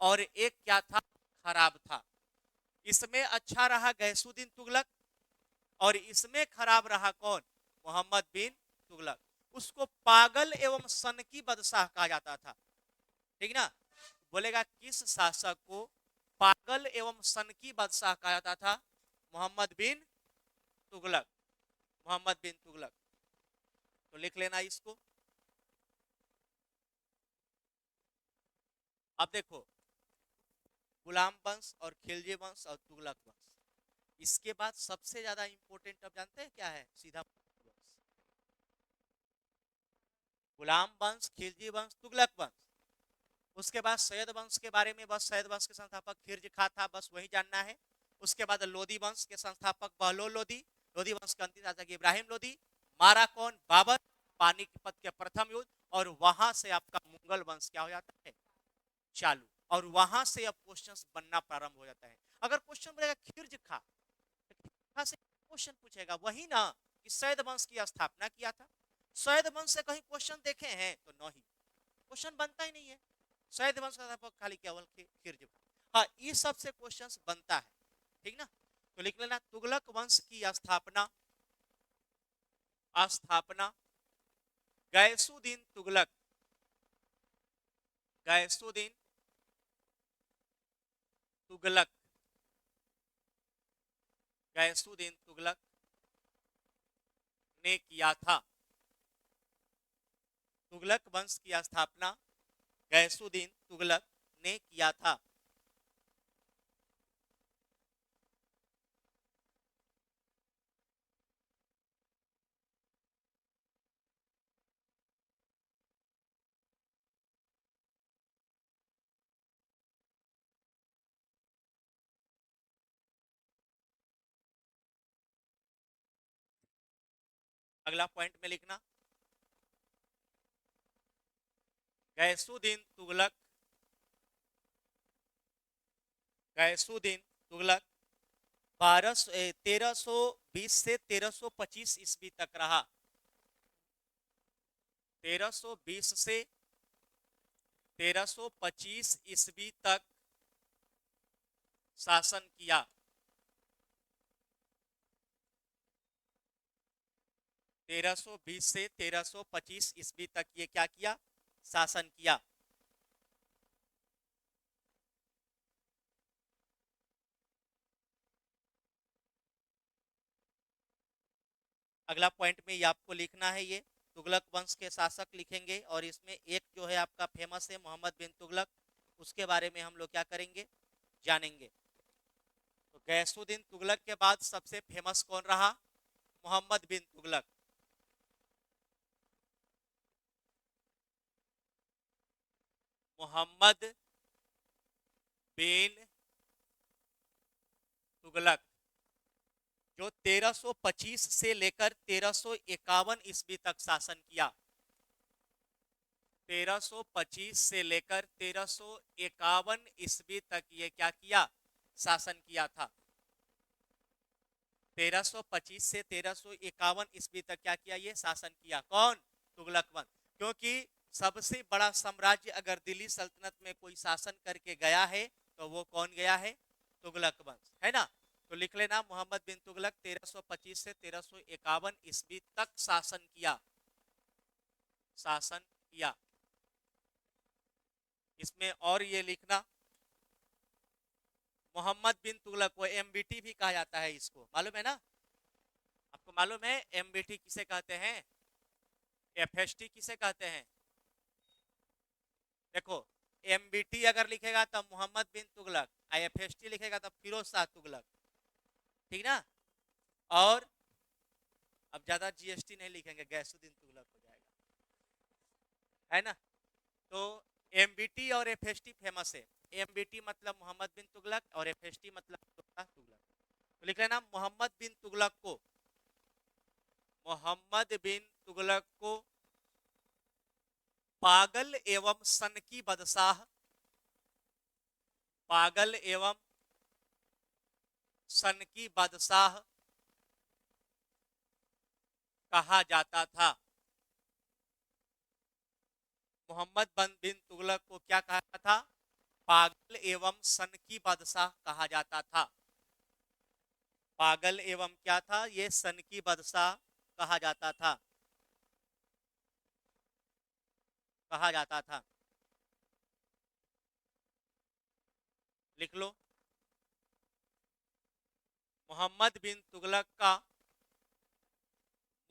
और एक क्या था, खराब था। इसमें अच्छा रहा गैसुद्दीन तुगलक और इसमें खराब रहा कौन, मोहम्मद बिन तुगलक। उसको पागल एवं सनकी बादशाह कहा जाता था, ठीक ना। बोलेगा किस शासक को पागल एवं सनकी बादशाह कहा जाता था, मोहम्मद बिन तुगलक। मोहम्मद बिन तुगलक, तो लिख लेना इसको। अब देखो गुलाम वंश और खिलजी वंश और तुगलक वंश, इसके बाद सबसे ज्यादा इंपॉर्टेंट अब जानते हैं क्या है, सीधा वंश। गुलाम वंश, खिलजी वंश, तुगलक वंश। उसके बाद सैयद वंश के बारे में, बस सैयद वंश के संस्थापक खिर्ज खा था, बस वही जानना है। उसके बाद लोदी वंश के संस्थापक बहलोल लोदी। लोदी वंश के अंतिम शासक इब्राहिम लोदी। मारा कौन, बाबर। पानीपत के प्रथम युद्ध। और वहां से आपका मुगल वंश क्या हो जाता है, चालू। और वहां से अब क्वेश्चंस बनना प्रारंभ हो जाता है। अगर क्वेश्चन बोलेगा खिर्ज खा, तो से क्वेश्चन पूछेगा वही ना कि सैयद वंश की स्थापना किया था। सैयद वंश से कहीं क्वेश्चन देखे हैं तो नहीं, क्वेश्चन बनता ही नहीं है। सैयद वंश का खाली केवल खिर्ज। हाँ, ये सबसे क्वेश्चंस बनता है, ठीक ना। तो लिख लेना तुगलक वंश की स्थापना, स्थापना गैसुद्दीन तुगलक। गैसुद्दीन तुगलक, गैसुद्दीन तुगलक ने किया था। तुगलक वंश की स्थापना गैसुद्दीन तुगलक ने किया था। अगला पॉइंट में लिखना, गैसुद्दीन तुगलक, गैसुद्दीन तुगलक 1320 से 1325 ईस्वी तक रहा। 1320 से 1325 ईस्वी तक शासन किया। 1320 से 1325 ईस्वी तक ये क्या किया, शासन किया। अगला पॉइंट में ये आपको लिखना है, ये तुगलक वंश के शासक लिखेंगे, और इसमें एक जो है आपका फेमस है मोहम्मद बिन तुगलक, उसके बारे में हम लोग क्या करेंगे, जानेंगे। तो गैसुद्दीन तुगलक के बाद सबसे फेमस कौन रहा, मोहम्मद बिन तुगलक। मोहम्मद बिन तुगलक जो 1325 से लेकर 1351 ईस्वी तक शासन किया। 1325 से लेकर 1351 ईस्वी तक ये क्या किया, शासन किया था। 1325 से 1351 ईस्वी तक क्या किया, ये शासन किया। कौन, तुगलक वंश। क्योंकि सबसे बड़ा साम्राज्य अगर दिल्ली सल्तनत में कोई शासन करके गया है तो वो कौन गया है, तुगलक वंश, है ना। तो लिख लेना, मोहम्मद बिन तुगलक 1325 से 1351 ईस्वी तक शासन किया, शासन किया। इसमें और ये लिखना, मोहम्मद बिन तुगलक को एमबीटी भी कहा जाता है, इसको मालूम है ना, आपको मालूम है एमबीटी किसे कहते हैं, एफएसटी किसे कहते हैं। देखो, एमबीटी अगर लिखेगा तो मोहम्मद बिन तुगलक, एफएसटी लिखेगा तो फिरोज शाह तुगलक, ठीक ना। और अब ज्यादा जीएसटी नहीं लिखेंगे, गैसुद्दीन तुगलक हो जाएगा, है ना। तो एमबीटी और एफएसटी फेमस है। एमबीटी मतलब मोहम्मद बिन तुगलक और एफएसटी मतलब तुगलक। तो लिख लेना, मोहम्मद बिन तुगलक को, मोहम्मद बिन तुगलक को पागल एवं सनकी बादशाह, पागल एवं सनकी बादशाह कहा जाता था। मोहम्मद बिन तुगलक को क्या कहा था, पागल एवं सनकी बादशाह कहा जाता था। पागल एवं क्या था, ये सनकी बादशाह कहा जाता था, कहा जाता था। लिख लो, मोहम्मद बिन तुगलक का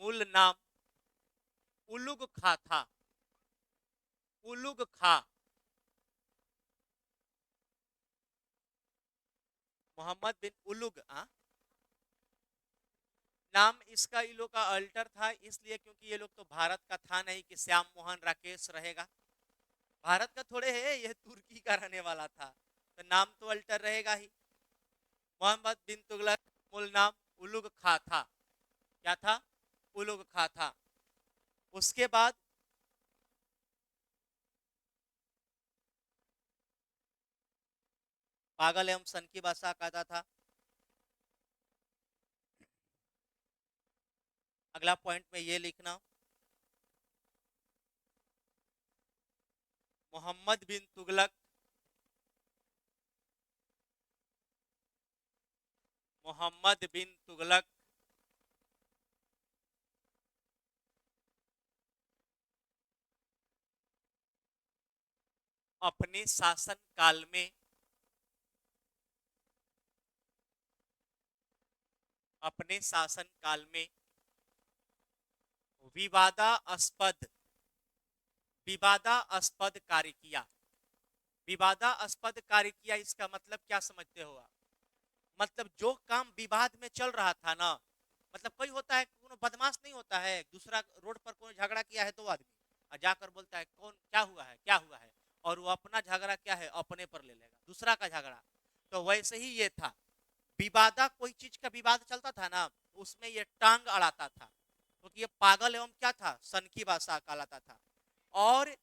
मूल नाम उलुग खा था, उलुग खा। मोहम्मद बिन उलुग, नाम इसका ये लोग का अल्टर था, इसलिए क्योंकि ये लोग तो भारत का था नहीं कि श्याम मोहन राकेश रहेगा, भारत का थोड़े है, यह तुर्की का रहने वाला था, तो नाम तो अल्टर रहेगा ही। मोहम्मद बिन तुगलक मूल नाम उलुग खा था, क्या था, उलुग खा था। उसके बाद पागल एवं सन की बादशाह कहता था। अगला पॉइंट में ये लिखना, मोहम्मद बिन तुगलक, मोहम्मद बिन तुगलक अपने शासन काल में, अपने शासन काल में विवादास्पद, विवादास्पद कार्य किया। विवादास्पद कार्य किया, इसका मतलब क्या समझते हो आप, मतलब जो काम विवाद में चल रहा था ना, मतलब कोई होता है, कोनो बदमाश नहीं होता है, दूसरा रोड पर कोई झगड़ा किया है दो आदमी, और जाकर बोलता है कौन क्या हुआ है, क्या हुआ है, और वो अपना झगड़ा क्या है अपने पर ले लेगा, दूसरा का झगड़ा। तो वैसे ही ये था, विवादा, कोई चीज का विवाद चलता था ना, उसमें ये टांग अड़ाता था, क्योंकि ये पागल एवं क्या था, सनकी बादशाह कहलाता था। और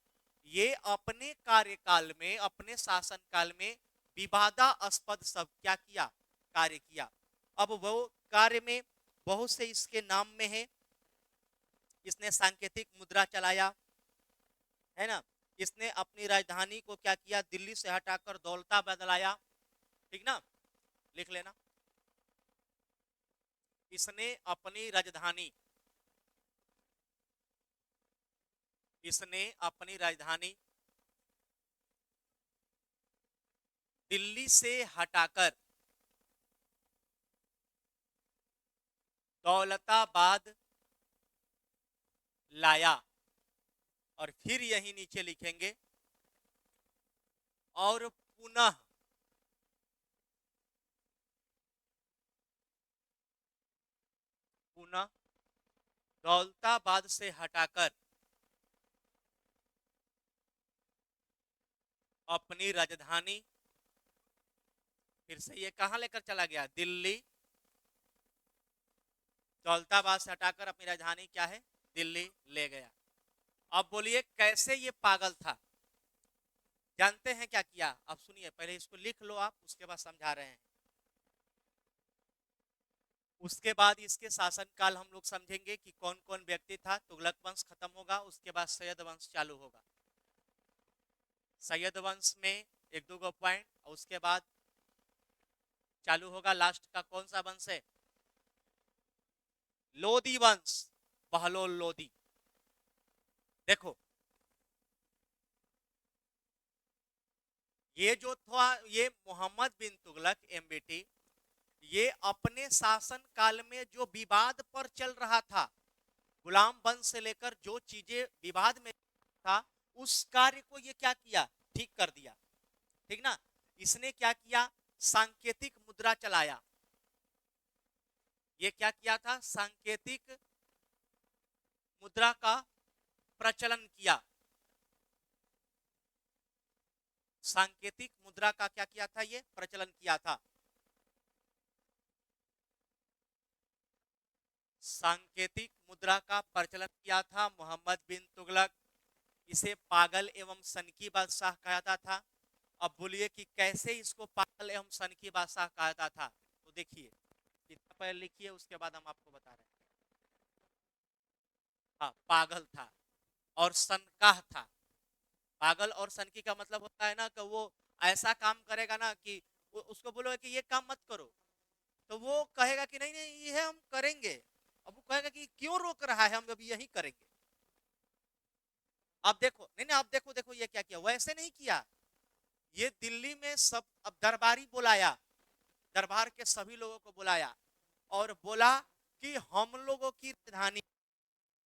ये अपने कार्यकाल में, अपने शासन काल में विवादास्पद सब क्या किया, कार्य किया। अब वो कार्य में बहुत से इसके नाम में है, इसने सांकेतिक मुद्रा चलाया, है ना, इसने अपनी राजधानी को क्या किया, दिल्ली से हटाकर दौलताबाद लाया, ठीक ना, लिख लेना, इसने अपनी राजधानी इसने अपनी राजधानी दिल्ली से हटाकर दौलताबाद लाया। और फिर यही नीचे लिखेंगे और पुनः पुनः दौलताबाद से हटाकर अपनी राजधानी फिर से ये कहां लेकर चला गया, दिल्ली। दौलताबाद से हटाकर अपनी राजधानी क्या है, दिल्ली ले गया। अब बोलिए कैसे ये पागल था, जानते हैं क्या किया? अब सुनिए, पहले इसको लिख लो आप, उसके बाद समझा रहे हैं। उसके बाद इसके शासनकाल हम लोग समझेंगे कि कौन कौन व्यक्ति था। तुगलक वंश खत्म होगा, उसके बाद सैयद वंश चालू होगा। सैयद वंश में एक दो पॉइंट, और उसके बाद चालू होगा लास्ट का कौन सा वंश है, लोदी वंश, बहलोल लोदी। देखो ये जो था, ये मोहम्मद बिन तुगलक एमबीटी, ये अपने शासन काल में जो विवाद पर चल रहा था, गुलाम वंश से लेकर जो चीजें विवाद में था, उस कार्य को ये क्या किया, ठीक कर दिया। ठीक ना? इसने क्या किया, सांकेतिक मुद्रा चलाया। ये क्या किया था, सांकेतिक मुद्रा का प्रचलन किया। सांकेतिक मुद्रा का क्या किया था, ये प्रचलन किया था। सांकेतिक मुद्रा का प्रचलन किया था मोहम्मद बिन तुगलक। इसे पागल एवं सनकी बादशाह कहता था। अब बोलिए कि कैसे इसको पागल एवं सनकी बादशाह कहता था, तो देखिए कितना पहले लिखिए, उसके बाद हम आपको बता रहे हैं। हाँ, पागल था और सनकाह था। पागल और सनकी का मतलब होता है ना कि वो ऐसा काम करेगा ना कि उसको बोलो कि ये काम मत करो, तो वो कहेगा कि नहीं नहीं ये हम करेंगे। अब वो कहेगा कि क्यों रोक रहा है, हम अभी यही करेंगे। अब देखो, नहीं नहीं, अब देखो देखो ये क्या किया, वैसे नहीं किया। ये दिल्ली में सब अब दरबारी बुलाया, दरबार के सभी लोगों को बुलाया और बोला कि हम लोगों की राजधानी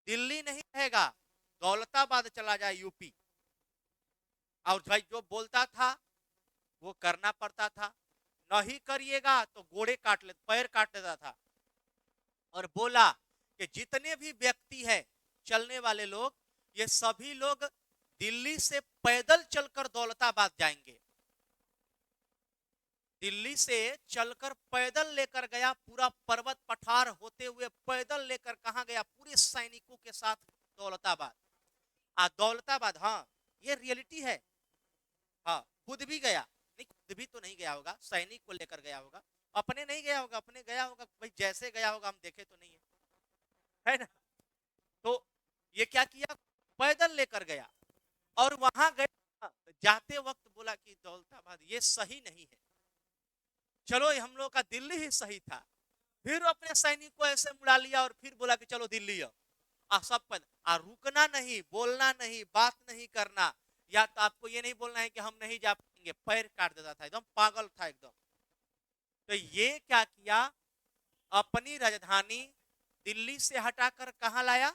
दिल्ली नहीं रहेगा, दौलताबाद चला जाए, यूपी। और भाई जो बोलता था वो करना पड़ता था, नहीं करिएगा तो गोड़े काट ले, पैर काट लेता था। और बोला कि जितने भी व्यक्ति है, चलने वाले लोग, ये सभी लोग दिल्ली से पैदल चलकर दौलताबाद जाएंगे। दिल्ली से चलकर पैदल लेकर गया, पूरा पर्वत पठार होते हुए पैदल लेकर कहां गया, पूरे सैनिकों के साथ दौलताबाद। दौलताबाद, हाँ ये रियलिटी है। हाँ, खुद भी गया, नहीं खुद भी तो नहीं गया होगा, सैनिक को लेकर गया होगा, अपने नहीं गया होगा, अपने गया होगा भाई, जैसे गया होगा हम देखे तो नहीं है ना? तो ये क्या किया, पैदल लेकर गया और वहां गया, जाते वक्त बोला कि दौलताबाद ये सही नहीं है, चलो हम लोग का दिल्ली ही सही था। फिर अपने सैनिक को ऐसे मुड़ा लिया और फिर बोला कि चलो दिल्ली आओ। सब पद रुकना नहीं, बोलना नहीं, बात नहीं करना, या तो आपको ये नहीं बोलना है कि हम नहीं जा पाएंगे, पैर काट देता था, एकदम पागल था एकदम। तो ये क्या किया, अपनी राजधानी दिल्ली से हटाकर कहां लाया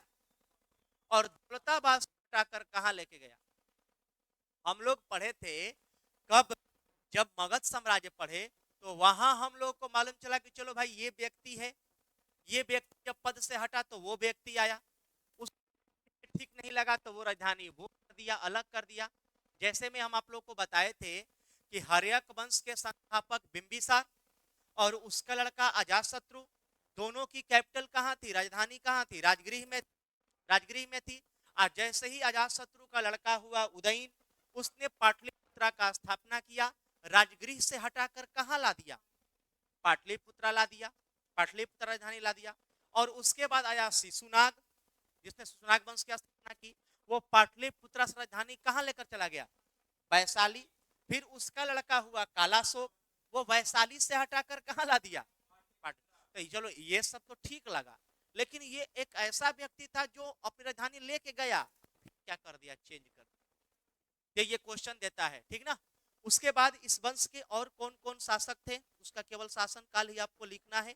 और दौलताबाद से हटाकर कहां लेके गया। हम लोग पढ़े थे कब, जब मगध साम्राज्य पढ़े, तो वहां हम लोग को मालूम चला कि चलो भाई ये व्यक्ति है, ये व्यक्ति जब पद से हटा तो वो व्यक्ति आया, उसको ठीक नहीं लगा तो वो राजधानी वो कर दिया, अलग कर दिया। जैसे में हम आप लोग को बताए थे कि हर्यक वंश के संस्थापक बिंबिसार और उसका लड़का अजातशत्रु, दोनों की कैपिटल कहाँ थी, राजधानी कहाँ थी, राजगृह में, राजगृह में थी। और जैसे ही अजातशत्रु का लड़का हुआ उदयन, उसने पाटलिपुत्रा का स्थापना किया, राजगृह से हटाकर कहाँ ला दिया, पाटलिपुत्रा ला दिया, पाटलिपुत्र राजधानी ला दिया। और उसके बाद आया शिशुनाग, जिसने शिशुनाग वंश की स्थापना की, वो पाटलिपुत्रा से राजधानी कहाँ लेकर चला गया, वैशाली। फिर उसका लड़का हुआ कालाशोक, वो वैशाली से हटाकर कहाँ ला दिया, तो चलो ये सब तो ठीक लगा, लेकिन ये एक ऐसा व्यक्ति था जो अपनी राजधानी लेके गया, क्या कर दिया, चेंज कर दिया। ये क्वेश्चन देता है, ठीक ना। उसके बाद इस वंश के और कौन कौन शासक थे, उसका केवल शासन काल ही आपको लिखना है।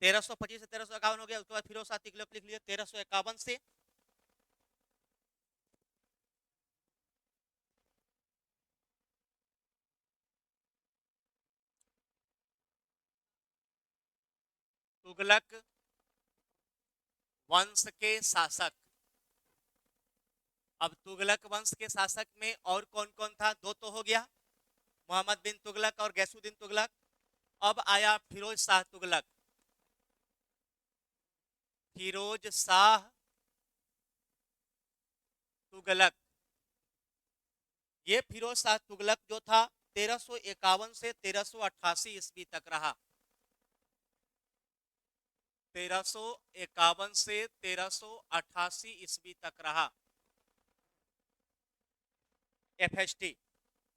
1325 से 1351 हो गया। उसके बाद फिरोज शाह तुगलक लिख लिया 1351 से। तुगलक वंश के शासक। अब तुगलक वंश के शासक में और कौन कौन था, दो तो हो गया, मोहम्मद बिन तुगलक और गैसुद्दीन तुगलक। अब आया फिरोज शाह तुगलक। फिरोज शाह तुगलक, ये फिरोज शाह तुगलक जो था 1351 से 1388 ईस्वी तक रहा। 1351 से 1388 ईस्वी तक रहा। FHT।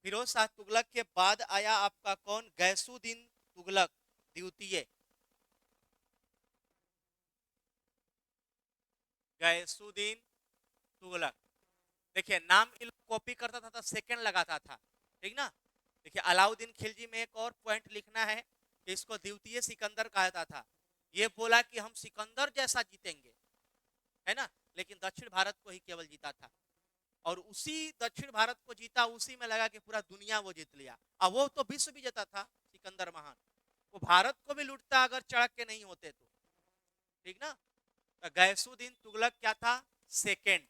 फिरोज शाह तुगलक के बाद आया आपका कौन, गैसुद्दीन तुगलक द्वितीय। गैसुद्दीन तुगलक, देखिए नाम इन लोग कॉपी करता था तो सेकंड लगाता था, ठीक ना। देखिए अलाउद्दीन खिलजी में एक और पॉइंट लिखना है कि इसको द्वितीय सिकंदर कहा जाता था। ये बोला कि हम सिकंदर जैसा जीतेंगे, है ना, लेकिन दक्षिण भारत को ही केवल जीता था। और उसी दक्षिण भारत को जीता, उसी में लगा कि पूरा दुनिया वो जीत लिया। अब वो तो विश्व विजेता था सिकंदर महान, वो भारत को भी लूटता अगर चढ़क के नहीं होते तो, ठीक ना। तो गैसुद्दीन तुगलक क्या था, सेकेंड।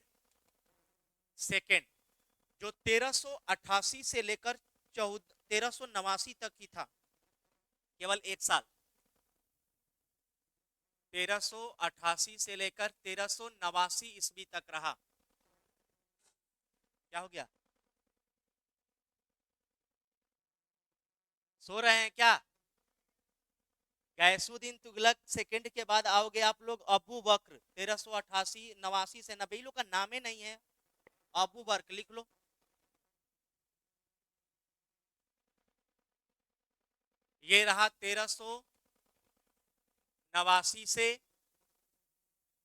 सेकेंड जो 1388 से लेकर 1389 तक ही था, केवल एक साल। 1388 से लेकर 1389 ईस्वी तक रहा। क्या हो गया, सो रहे हैं क्या। गैसुद्दीन तुगलक सेकंड के बाद आओगे आप लोग अबू बकर 1388 89 से 90, लोग का नाम ही नहीं है। अबू बकर लिख लो। ये रहा 1389 से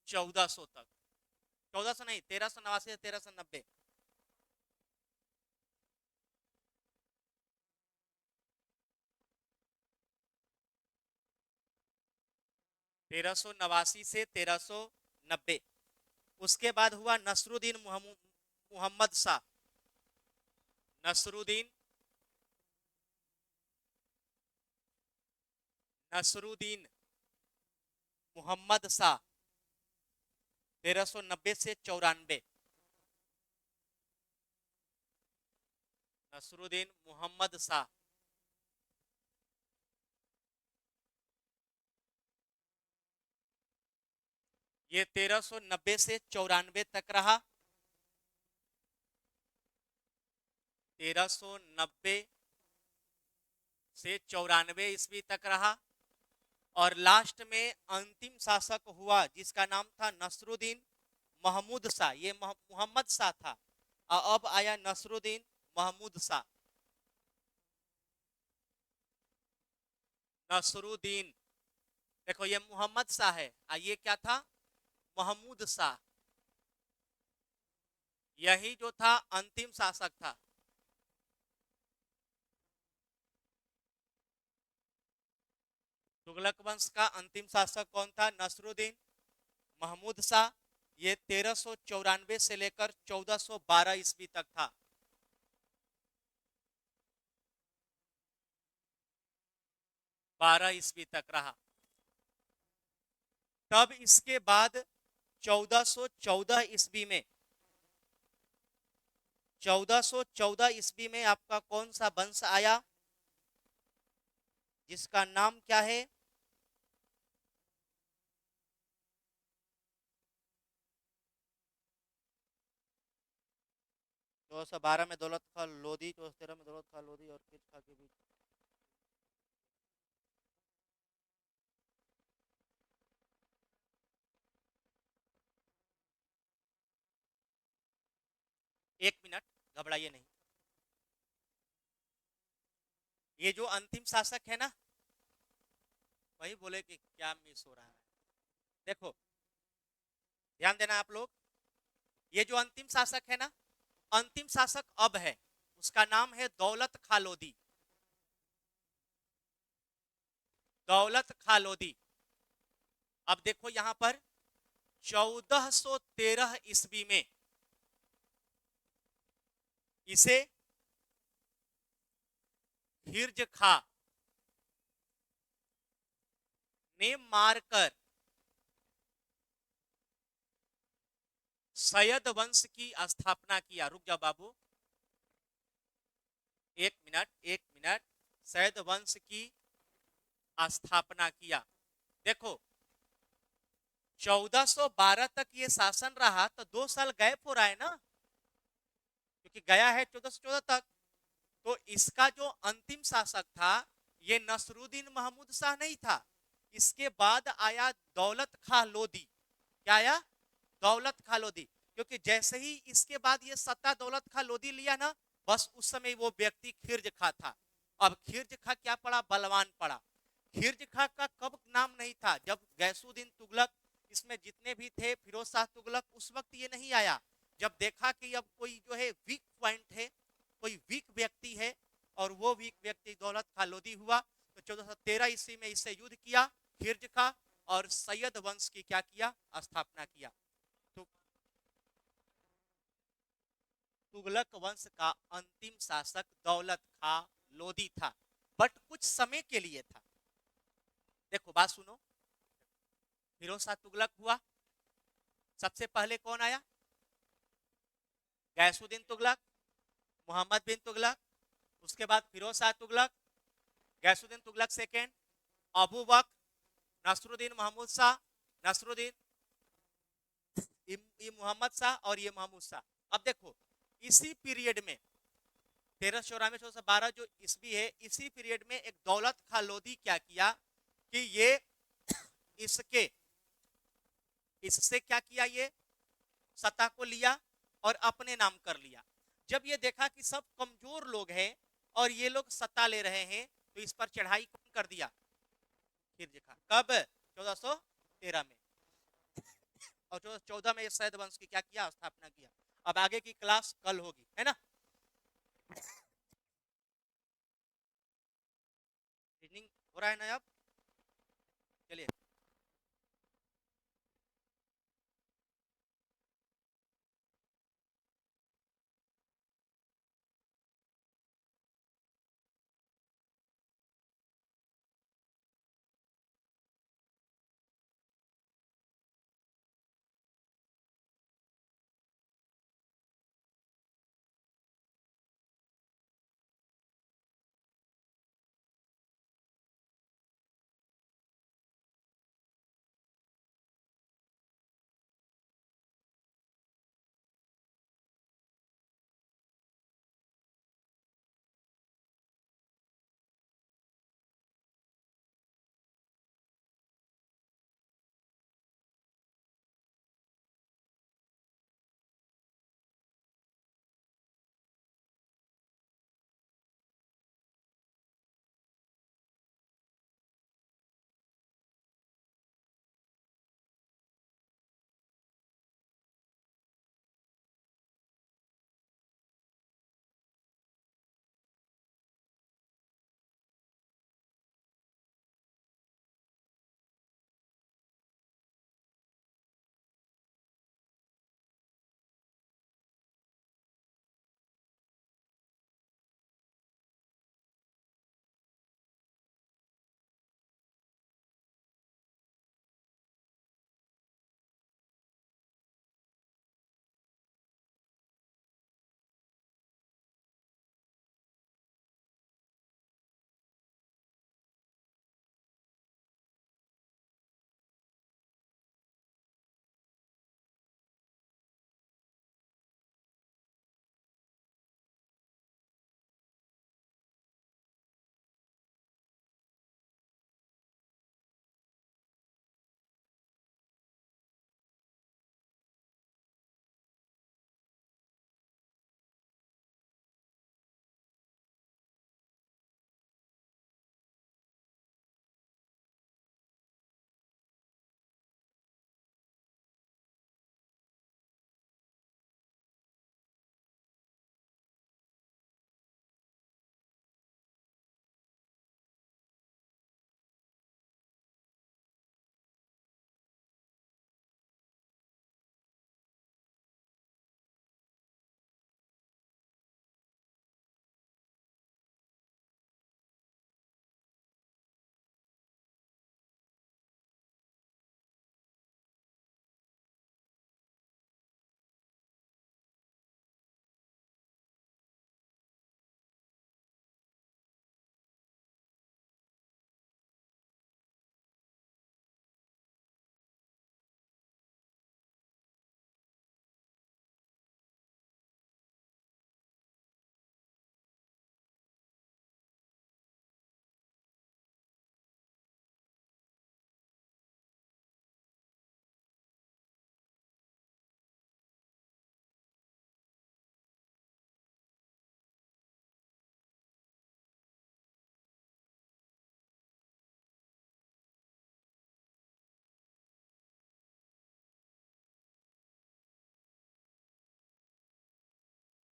1400 तक, 1400 नहीं, 1389 से 1390। 1389 से 1390। उसके बाद हुआ नसरुद्दीन मोहम्मद शाह। नसरुद्दीन नसरुद्दीन मोहम्मद शाह 1390 से 94। नसरुद्दीन मोहम्मद शाह, ये 1390 से 94 तक रहा। 1390 से 94 ईस्वी तक रहा। और लास्ट में अंतिम शासक हुआ जिसका नाम था नसरुद्दीन महमूद शाह, ये मोहम्मद शाह था, और अब आया नसरुद्दीन महमूद शाह। नसरुद्दीन, देखो ये मोहम्मद शाह है, ये क्या था, महमूद शाह। यही जो था अंतिम शासक था। तुगलक वंश का अंतिम शासक कौन था, नसरुद्दीन महमूद शाह। ये 1394 से लेकर 1412 ईस्वी तक था। 12 ईस्वी तक रहा। तब इसके बाद 1414 ईस्वी में, 1414 ईस्वी में आपका कौन सा वंश आया, जिसका नाम क्या है, 1412 में दौलत खां लोधी, 1413 में दौलत खां लोधी और किच खां के बीच। एक मिनट, घबराइए नहीं। ये जो अंतिम शासक है ना, वही बोले कि क्या मिस हो रहा है। देखो, ध्यान देना आप लोग, ये जो अंतिम शासक है ना, अंतिम शासक अब है, उसका नाम है दौलत खां लोधी। दौलत खां लोधी। अब देखो यहां पर 1413 ईस्वी में इसे हिरज खां ने मारकर सैयद वंश की स्थापना किया। रुक जाओ बाबू, एक मिनट, एक मिनट। सैयद वंश की स्थापना किया। देखो, 1412 तक ये शासन रहा, तो 2 साल गैप हो रहा है ना, क्योंकि गया है 1414 तक। तो इसका जो अंतिम शासक था, ये नसरुद्दीन महमूद शाह नहीं था। इसके बाद आया दौलत खां लोधी। क्या आया? दौलत खां लोधी। क्योंकि जैसे ही इसके बाद ये सत्ता दौलत खां लोधी लिया ना, बस उस समय वो व्यक्ति खिरज खां था। अब खिरज खां क्या पड़ा? बलवान पड़ा। खिरज खां का कब नाम नहीं था? जब गैसुद्दीन तुगलक इसमें जितने भी थे, फिरोज शाह तुगलक, उस वक्त ये नहीं आया। जब देखा कि अब कोई जो है वीक पॉइंट है, कोई वीक व्यक्ति है, और वो वीक व्यक्ति दौलत खां लोधी हुआ, तो 1413 ईस्वी में इससे युद्ध किया खिरज खां, और सैयद वंश की क्या किया? स्थापना किया। तो तुगलक वंश का अंतिम शासक दौलत खां लोधी था, बट कुछ समय के लिए था। देखो बात सुनो, फिरोज शाह तुगलक हुआ, सबसे पहले कौन आया? गैसुद्दीन तुगलक, मोहम्मद बिन तुगलक, उसके बाद फिरोज शाह तुगलक, गैसुद्दीन तुगलक सेकेंड, अबू बकर, नसरुद्दीन महमूद शाह, नसरुद्दीन, ये मोहम्मद शाह, और ये महमूद शाह। अब देखो, इसी पीरियड में 1394 1412 जो ईस्वी है, इसी पीरियड में एक दौलत खां लोधी क्या किया कि ये इसके इससे क्या किया, ये सत्ता को लिया और अपने नाम कर लिया। जब ये देखा कि सब कमजोर लोग हैं और ये लोग सत्ता ले रहे हैं, तो इस पर चढ़ाई कौन कर दिया? खिरज खां। कब? 1413 में। और 1414 में सैयद वंश की क्या किया? स्थापना किया। अब आगे की क्लास कल होगी, है ना? रीजनिंग हो रहा है ना अब? चलिए।